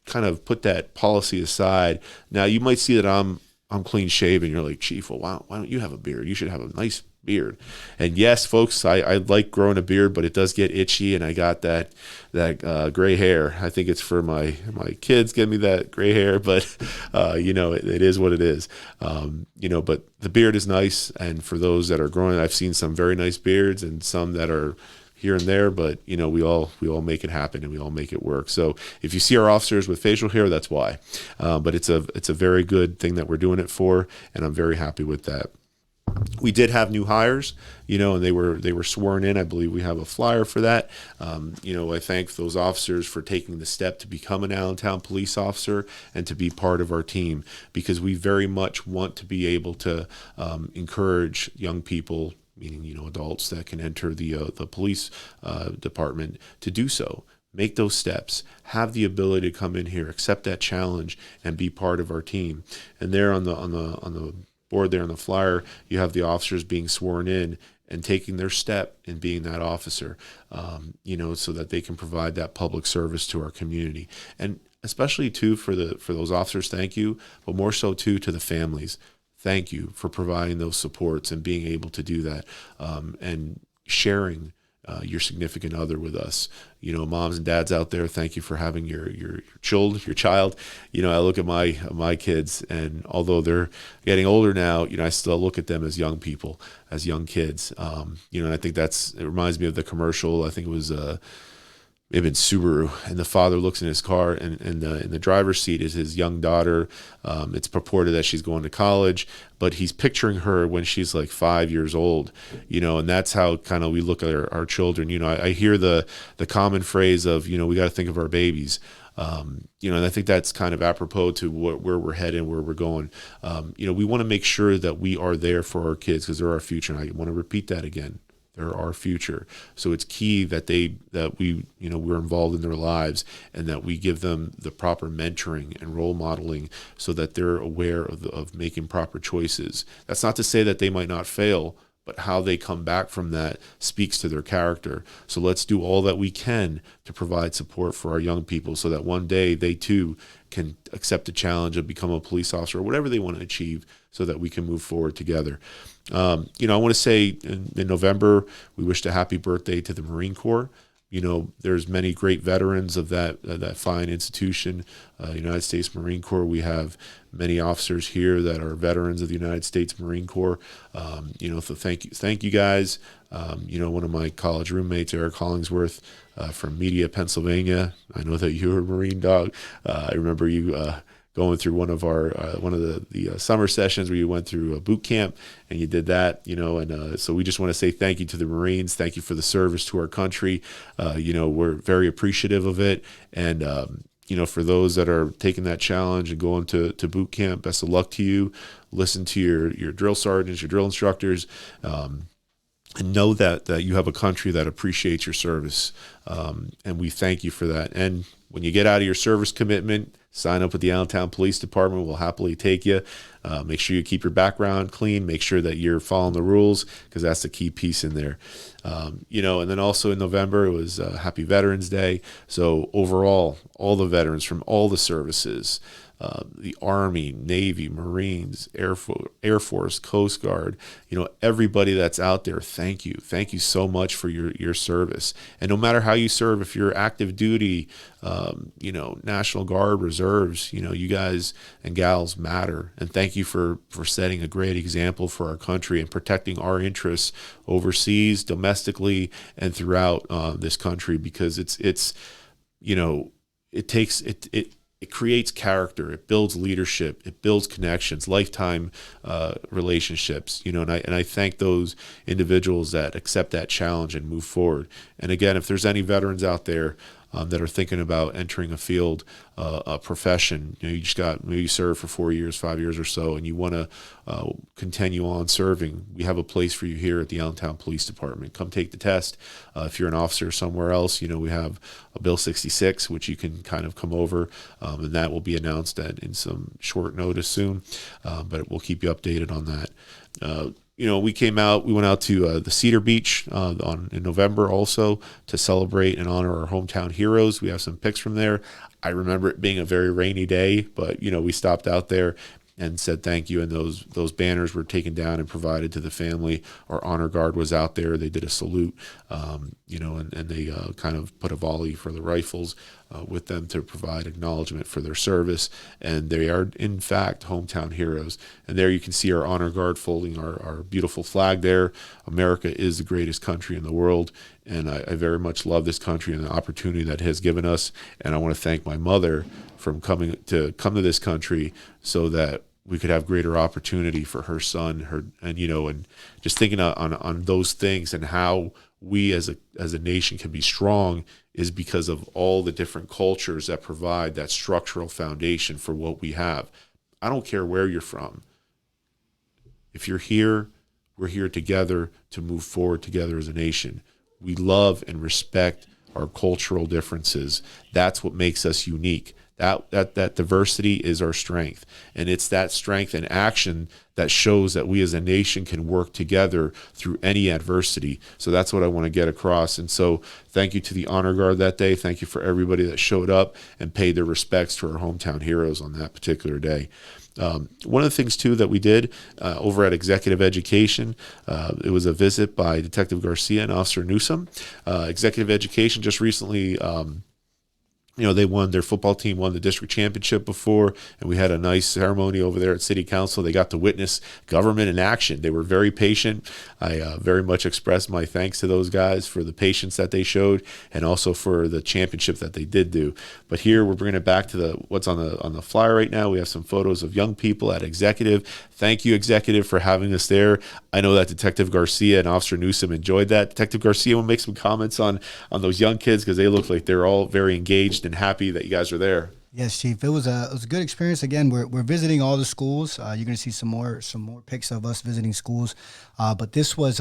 kind of put that policy aside. Now, you might see that I'm clean shaven. You're like, Chief, well, why don't you have a beard? You should have a nice beard. And yes, folks, I like growing a beard, but it does get itchy, and I got that gray hair. I think it's for my kids give me that gray hair, but it is what it is. But the beard is nice, and for those that are growing, I've seen some very nice beards and some that are here and there, but we all make it happen and we all make it work. So if you see our officers with facial hair, that's why. But it's a very good thing that we're doing it for, and I'm very happy with that. We did have new hires, and they were sworn in. I believe we have a flyer for that. I thank those officers for taking the step to become an Allentown police officer and to be part of our team, because we very much want to be able to encourage young people, meaning adults that can enter the police department, to do so. Make those steps, have the ability to come in here, accept that challenge, and be part of our team. And there on the board there on the flyer, you have the officers being sworn in and taking their step in being that officer, so that they can provide that public service to our community. And especially too for those officers, thank you, but more so too to the families. Thank you for providing those supports and being able to do that, and sharing your significant other with us. Moms and dads out there, thank you for having your child. I look at my kids, and although they're getting older now, I still look at them as young people, as young kids. And I think it reminds me of the commercial. I think it was maybe in Subaru, and the father looks in his car, and in the driver's seat is his young daughter. It's purported that she's going to college, but he's picturing her when she's like 5 years old, and that's how kind of we look at our children. I hear the common phrase of, we got to think of our babies. And I think that's kind of apropos to where we're heading, where we're going. We want to make sure that we are there for our kids, because they're our future. And I want to repeat that again. They're our future. So it's key that we're involved in their lives, and that we give them the proper mentoring and role modeling so that they're aware of making proper choices. That's not to say that they might not fail, but how they come back from that speaks to their character. So let's do all that we can to provide support for our young people, so that one day they too can accept the challenge of become a police officer, or whatever they want to achieve, so that we can move forward together. I want to say in November, we wished a happy birthday to the Marine Corps. There's many great veterans of that fine institution, United States Marine Corps. We have many officers here that are veterans of the United States Marine Corps. So thank you guys. One of my college roommates, Eric Hollingsworth, from Media, Pennsylvania. I know that you were a Marine dog. I remember you going through one of the summer sessions where you went through a boot camp, and you did that, and so we just want to say thank you to the Marines. Thank you for the service to our country. We're very appreciative of it. And, for those that are taking that challenge and going to boot camp, best of luck to you. Listen to your drill sergeants, your drill instructors, and know that you have a country that appreciates your service. And we thank you for that. And when you get out of your service commitment, sign up with the Allentown Police Department. We'll happily take you. Make sure you keep your background clean. Make sure that you're following the rules, because that's the key piece in there. And then also in November, it was Happy Veterans Day. So overall, all the veterans from all the services, the Army, Navy, Marines, Air Force, Coast Guard, everybody that's out there, thank you. Thank you so much for your service. And no matter how you serve, if you're active duty, National Guard, reserves, you guys and gals matter. And thank you for setting a great example for our country and protecting our interests overseas, domestically, and throughout this country, because it creates character, it builds leadership, it builds connections, lifetime relationships, and I thank those individuals that accept that challenge and move forward. And again, if there's any veterans out there that are thinking about entering a field, a profession, you just got maybe served for 4 years, 5 years or so, and you want to continue on serving, we have a place for you here at the Allentown Police Department. Come take the test. If you're an officer somewhere else, we have a Bill 66, which you can kind of come over, and that will be announced in some short notice soon, but we'll keep you updated on that. We went out to the Cedar Beach in November also to celebrate and honor our hometown heroes. We have some pics from there. I remember it being a very rainy day, but, we stopped out there and said thank you, and those banners were taken down and provided to the family. Our honor guard was out there. They did a salute, and they kind of put a volley for the rifles with them to provide acknowledgement for their service. And they are, in fact, hometown heroes. And there you can see our honor guard folding our beautiful flag there. America is the greatest country in the world, and I very much love this country and the opportunity that it has given us. And I want to thank my mother from come to this country so that we could have greater opportunity for her son, and just thinking on those things and how we as a nation can be strong is because of all the different cultures that provide that structural foundation for what we have. I don't care where you're from. If you're here, we're here together to move forward together as a nation. We love and respect our cultural differences. That's what makes us unique. That diversity is our strength. And it's that strength and action that shows that we as a nation can work together through any adversity. So that's what I want to get across. And so thank you to the Honor Guard that day. Thank you for everybody that showed up and paid their respects to our hometown heroes on that particular day. One of the things, too, that we did over at Executive Education, it was a visit by Detective Garcia and Officer Newsom. Executive Education just recently they won, their football team won the district championship before, and we had a nice ceremony over there at City Council. They got to witness government in action. They were very patient. I very much expressed my thanks to those guys for the patience that they showed and also for the championship that they did do. But here we're bringing it back to what's on the flyer right now. We have some photos of young people at Executive. Thank you, Executive, for having us there. I know that Detective Garcia and Officer Newsom enjoyed that. Detective Garcia will make some comments on those young kids because they look like they're all very engaged and happy that you guys are there. Yes, Chief. It was a good experience. Again, we're visiting all the schools. You're going to see some more pics of us visiting schools. But this was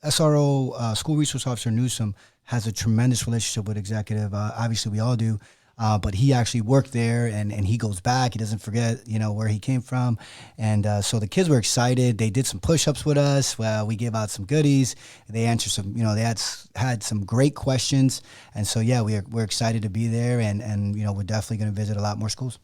SRO School Resource Officer Newsom has a tremendous relationship with Executive. Obviously, we all do. But he actually worked there, and he goes back. He doesn't forget, where he came from. And so the kids were excited. They did some push-ups with us. We gave out some goodies. They answered some, they had some great questions. And so, yeah, we're excited to be there, and we're definitely going to visit a lot more schools.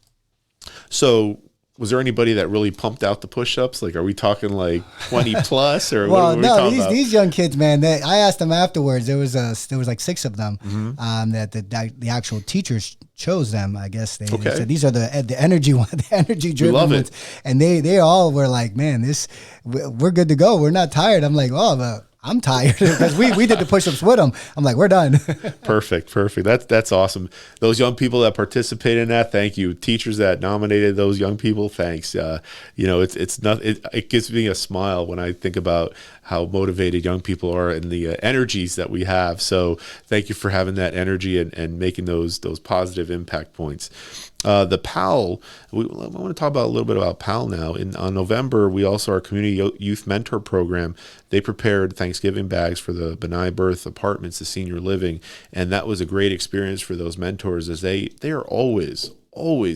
So was there anybody that really pumped out the push-ups? Like, are we talking like 20 plus, or well, what are we talking about? These young kids, man. I asked them afterwards. There was like 6 of them. Mm-hmm. That the actual teachers chose them. I guess they said these are the energy one, the energy driven ones, and they all were like, man, we're good to go. We're not tired. I'm like, oh, but I'm tired because we did the push-ups with them. I'm like, we're done. Perfect. That's awesome. Those young people that participated in that, thank you. Teachers that nominated those young people, thanks. It gives me a smile when I think about how motivated young people are and the energies that we have. So thank you for having that energy and making those positive impact points. The PAL, I want to talk about a little bit about PAL now. On November, we also, our community youth mentor program, they prepared Thanksgiving bags for the Benign Birth apartments, the senior living, and that was a great experience for those mentors as they are always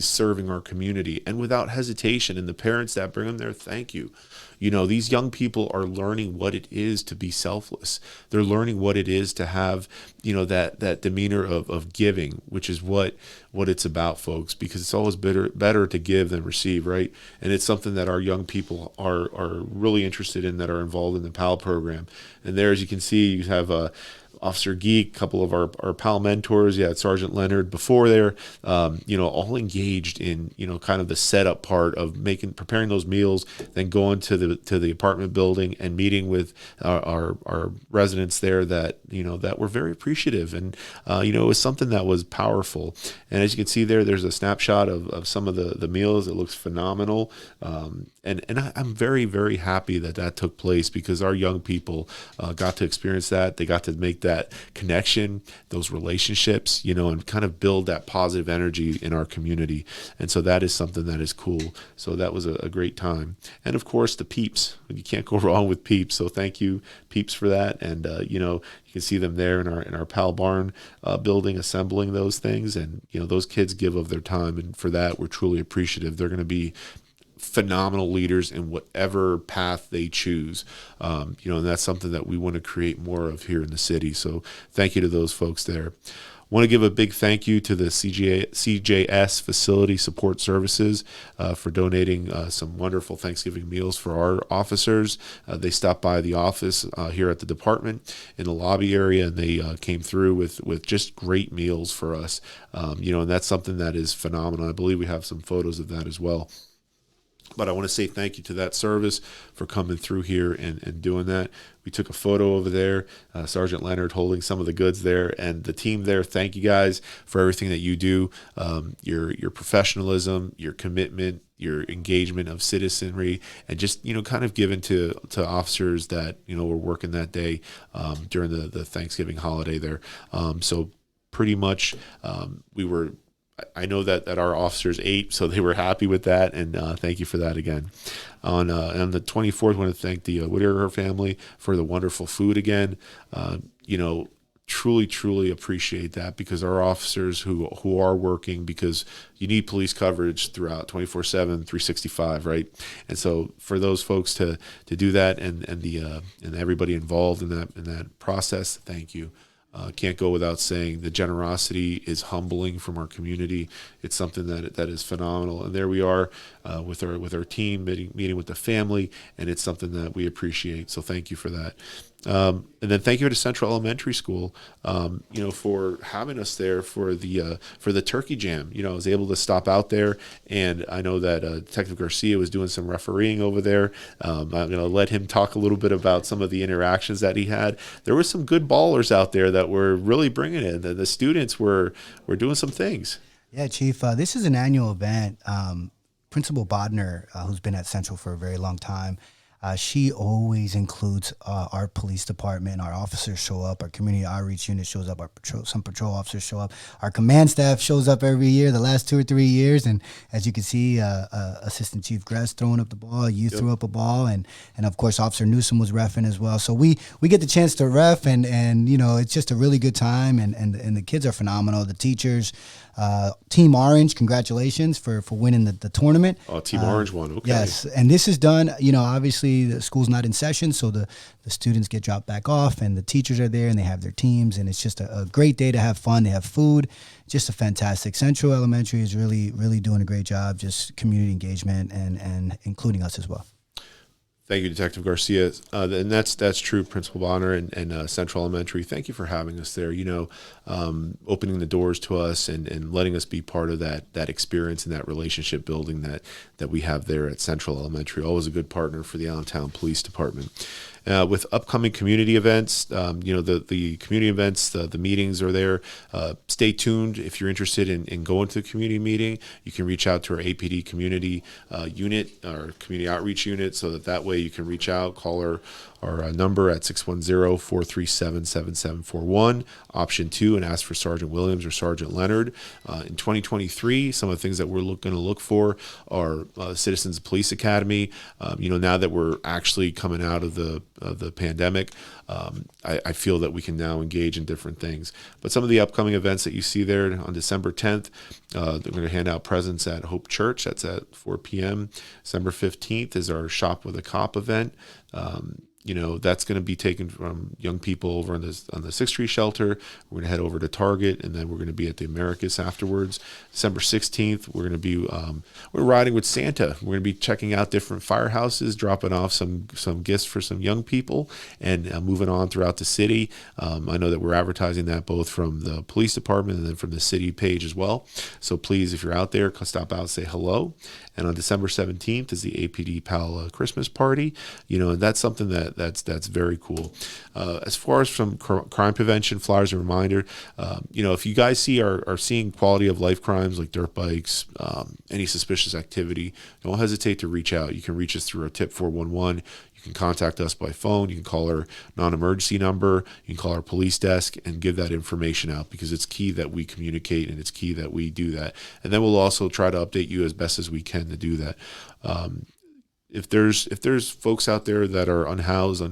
serving our community and without hesitation, and the parents that bring them there, thank you. These young people are learning what it is to be selfless. They're learning what it is to have, that demeanor of giving, which is what it's about, folks, because it's always better to give than receive, right? And it's something that our young people are really interested in, that are involved in the PAL program. And there, as you can see, you have Officer Geek, a couple of our PAL mentors, Sergeant Leonard before there, all engaged in, kind of the setup part of preparing those meals, then going to the apartment building and meeting with our residents there that were very appreciative. And, it was something that was powerful. And as you can see there's a snapshot of some of the meals. It looks phenomenal. And I'm very, very happy that took place because our young people got to experience that. They got to make that connection, those relationships, and kind of build that positive energy in our community. And so that is something that is cool. So that was a great time. And of course, the peeps. You can't go wrong with peeps. So thank you, peeps, for that. And you can see them there in our PAL barn building, assembling those things. And those kids give of their time, and for that we're truly appreciative. They're going to be phenomenal leaders in whatever path they choose, and that's something that we want to create more of here in the city. So thank you to those folks there. Want to give a big thank you to the CJS Facility Support Services for donating some wonderful Thanksgiving meals for our officers. They stopped by the office here at the department in the lobby area, and they came through with just great meals for us. And that's something that is phenomenal. I believe we have some photos of that as well. But I want to say thank you to that service for coming through here and doing that. We took a photo over there, Sergeant Leonard holding some of the goods there, and the team there. Thank you guys for everything that you do, your professionalism, your commitment, your engagement of citizenry, and just, kind of given to officers that, were working that day during the Thanksgiving holiday there. So pretty much I know that our officers ate, so they were happy with that, and thank you for that again. On the 24th, I want to thank the Whittaker family for the wonderful food again. Truly appreciate that, because our officers who are working, because you need police coverage throughout 24/7, 365, right? And so for those folks to do that, and everybody involved in that process, thank you. Can't go without saying the generosity is humbling from our community. It's something that is phenomenal, and there we are with our team meeting with the family, and it's something that we appreciate. So thank you for that. And then thank you to Central Elementary School, for having us there for the turkey jam. I was able to stop out there, and I know that Detective Garcia was doing some refereeing over there. I'm going to let him talk a little bit about some of the interactions that he had. There were some good ballers out there that were really bringing it. The students were doing some things. Yeah, Chief, this is an annual event. Principal Bodner, who's been at Central for a very long time, she always includes our police department. Our officers show up. Our community outreach unit shows up. Some patrol officers show up. Our command staff shows up every year, the last 2 or 3 years. And as you can see, Assistant Chief Gress throwing up the ball. You threw up a ball. And of course, Officer Newsom was reffing as well. So we get the chance to ref, and it's just a really good time. And the kids are phenomenal. The teachers, Team Orange, congratulations for winning the tournament. Oh, Team Orange won. Okay. Yes, and this is done, obviously the school's not in session, so the students get dropped back off, and the teachers are there, and they have their teams, and it's just a great day to have fun. They have food, just a fantastic. Central Elementary is really, really doing a great job, just community engagement and including us as well. Thank you, Detective Garcia. And that's true, Principal Bonner and Central Elementary. Thank you for having us there, opening the doors to us and letting us be part of that experience and that relationship building that we have there at Central Elementary. Always a good partner for the Allentown Police Department. With upcoming community events, the community events, the meetings are there. Stay tuned. If you're interested in going to the community meeting, you can reach out to our APD Community unit, our community outreach unit, so that way you can reach out, call our number at 610-437-7741, option 2, and ask for Sergeant Williams or Sergeant Leonard. In 2023, some of the things that we're going to look for are Citizens Police Academy. Now that we're actually coming out of the pandemic, I feel that we can now engage in different things. But some of the upcoming events that you see there on December 10th, they're going to hand out presents at Hope Church. That's at 4 p.m. December 15th is our Shop with a Cop event. That's going to be taken from young people over on the 6th Street shelter. We're going to head over to Target, and then we're going to be at the Americas afterwards. December 16th, we're going to be we're riding with Santa. We're going to be checking out different firehouses, dropping off some gifts for some young people, and moving on throughout the city. I know that we're advertising that both from the police department and then from the city page as well. So please, if you're out there, stop out, say hello. And on December 17th is the APD PAL Christmas party. And that's something that's very cool. As far as from crime prevention, flyers and reminder, if you guys are seeing quality of life crimes like dirt bikes, any suspicious activity, don't hesitate to reach out. You can reach us through our tip 411. You can contact us by phone. You can call our non-emergency number. You can call our police desk and give that information out, because it's key that we communicate, and it's key that we do that. And then we'll also try to update you as best as we can to do that. If there's folks out there that are unhoused,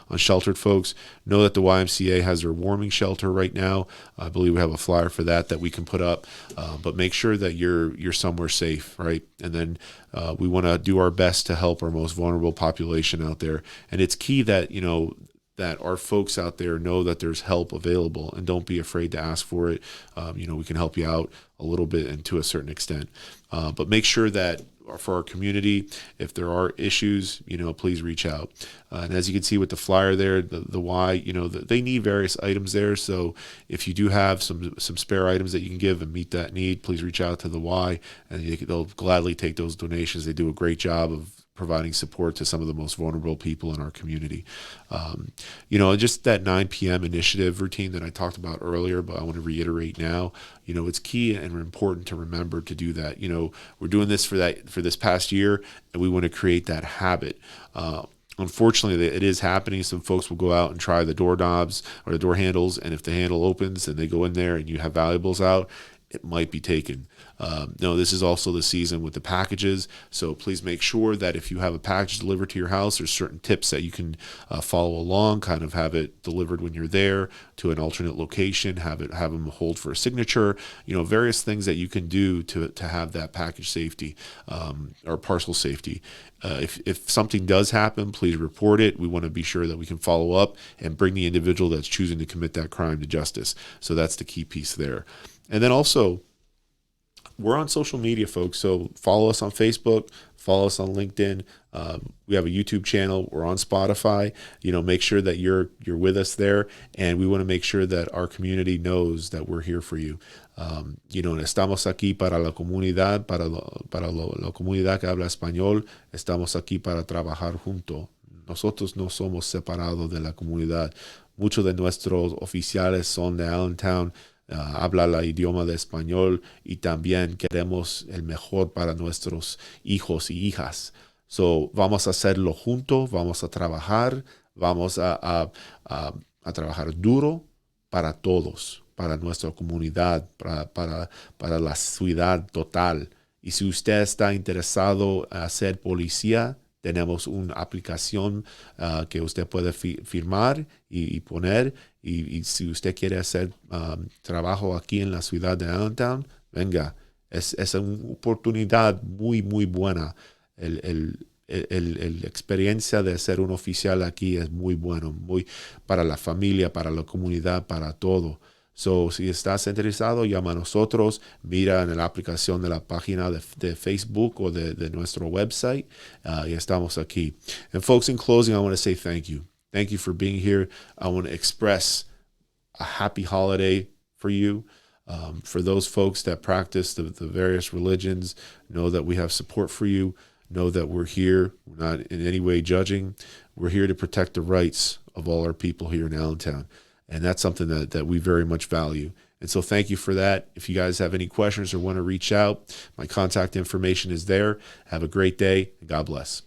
unsheltered folks, know that the YMCA has their warming shelter right now. I believe we have a flyer for that we can put up, but make sure that you're somewhere safe, right? And then we want to do our best to help our most vulnerable population out there. And it's key that that our folks out there know that there's help available, and don't be afraid to ask for it. We can help you out a little bit and to a certain extent, but make sure that for our community, if there are issues, please reach out. And as you can see with the flyer there, the Y, they need various items there. So if you do have some spare items that you can give and meet that need, please reach out to the Y, and they'll gladly take those donations. They do a great job of providing support to some of the most vulnerable people in our community. Just that 9 p.m. initiative routine that I talked about earlier, but I want to reiterate now, it's key and important to remember to do that. We're doing this for this past year, and we want to create that habit. Unfortunately, it is happening. Some folks will go out and try the doorknobs or the door handles, and if the handle opens and they go in there and you have valuables out, it might be taken. No, this is also the season with the packages, so please make sure that if you have a package delivered to your house, there's certain tips that you can follow along, kind of have it delivered when you're there to an alternate location, have them hold for a signature, various things that you can do to have that package safety or parcel safety. If something does happen, please report it. We want to be sure that we can follow up and bring the individual that's choosing to commit that crime to justice. So that's the key piece there. And then also, we're on social media, folks. So follow us on Facebook, follow us on LinkedIn. We have a YouTube channel. We're on Spotify. Make sure that you're with us there, and we want to make sure that our community knows that we're here for you. Estamos aquí para la comunidad, para la comunidad que habla español. Estamos aquí para trabajar juntos. Nosotros no somos separados de la comunidad. Muchos de nuestros oficiales son de Allentown. Habla el idioma de español, y también queremos el mejor para nuestros hijos y hijas. So, vamos a hacerlo juntos, vamos a trabajar duro para todos, para nuestra comunidad, para la ciudad total. Y si usted está interesado en ser policía, tenemos una aplicación que usted puede firmar y poner. Y si usted quiere hacer trabajo aquí en la ciudad de Allentown, venga. Es una oportunidad muy, muy buena. La experiencia de ser un oficial aquí es muy bueno, muy para la familia, para la comunidad, para todo. So, si estás interesado, llama a nosotros, mira en la aplicación de la página de Facebook o de nuestro website, y estamos aquí. And folks, in closing, I want to say thank you. Thank you for being here. I want to express a happy holiday for you. For those folks that practice the various religions, know that we have support for you. Know that we're here. We're not in any way judging. We're here to protect the rights of all our people here in Allentown. And that's something that we very much value. And so thank you for that. If you guys have any questions or want to reach out, my contact information is there. Have a great day, and God bless.